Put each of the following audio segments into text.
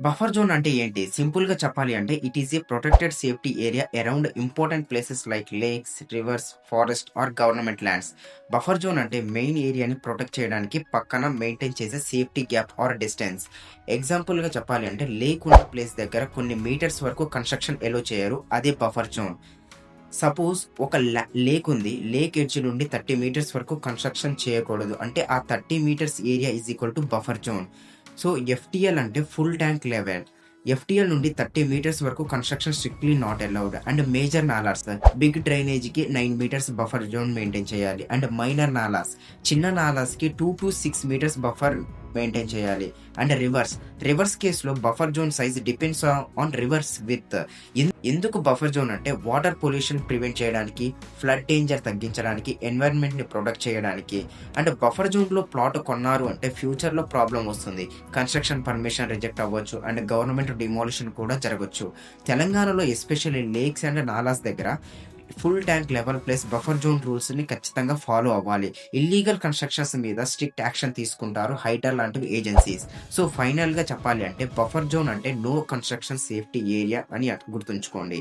Buffer zone అంటే ఏంటి? సింపుల్‌గా చెప్పాలి అంటే it is a protected safety area around important places like lakes, rivers, forest or government lands. Buffer zone అంటే main ఏరియాని ప్రొటెక్ట్ చేయడానికి పక్కన మెయింటైన్ చేసే సేఫ్టీ గ్యాప్ ఆర్ డిస్టెన్స్. ఎగ్జాంపుల్‌గా చెప్పాలి అంటే లేక్ ఉన్న ప్లేస్ దగ్గర కొన్ని మీటర్స్ వరకు కన్‌స్ట్రక్షన్ ఎలో చేయరు. అదే బఫర్ జోన్. సపోజ్ ఒక లేక్ ఉంది. లేక్ ఎడ్జ్ నుండి 30 మీటర్స్ వరకు కన్‌స్ట్రక్షన్ చేయకూడదు. అంటే ఆ 30 meters area is equal to buffer zone. So, FTL అంటే ఫుల్ ట్యాంక్ లెవెల్. ఎఫ్‌టీఎల్ నుండి 30 మీటర్స్ వరకు construction strictly not allowed. And major nalas, big డ్రైనేజ్‌కి 9 మీటర్స్ బఫర్ జోన్ మెయింటైన్ చేయాలి. అండ్ మైనర్ నాలాస్, చిన్న నాలాస్‌కి 2-6 మీటర్స్ బఫర్ మెయింటైన్ చేయాలి. అండ్ రివర్స్ కేస్‌లో buffer zone size depends on river's width. ఎందుకు బఫర్ జోన్ అంటే వాటర్ పొల్యూషన్ ప్రివెంట్ చేయడానికి, ఫ్లడ్ డేంజర్ తగ్గించడానికి, ఎన్వైరన్మెంట్‌ని ప్రొటెక్ట్ చేయడానికి. అండ్ బఫర్ జోన్‌లో ప్లాట్ కొన్నారు అంటే ఫ్యూచర్‌లో ప్రాబ్లమ్ వస్తుంది. కన్‌స్ట్రక్షన్ పర్మిషన్ రిజెక్ట్ అవ్వచ్చు. అండ్ గవర్నమెంట్ డిమాలిషన్ కూడా జరగొచ్చు. తెలంగాణలో ఎస్పెషల్లీ లేక్స్ అండ్ నాలాస్ దగ్గర full tank level plus buffer zone రూల్స్‌ని ఖచ్చితంగా ఫాలో అవ్వాలి. ఇల్లీగల్ కన్‌స్ట్రక్షన్స్ మీద స్ట్రిక్ట్ యాక్షన్ తీసుకుంటారు హైటర్ లాంటి ఏజెన్సీస్. సో, ఫైనల్‌గా చెప్పాలి అంటే బఫర్ జోన్ అంటే నో కన్‌స్ట్రక్షన్ సేఫ్టీ ఏరియా అని గుర్తుంచుకోండి.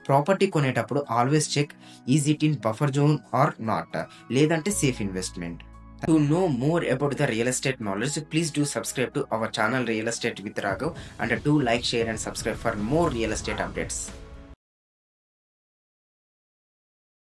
ప్రాపర్టీ కొనేటప్పుడు always check is it in buffer zone or not, లేదంటే safe investment. To know more about the real estate knowledge, please do subscribe to our channel Real Estate with Raghav, and do like, share and subscribe for more real estate updates.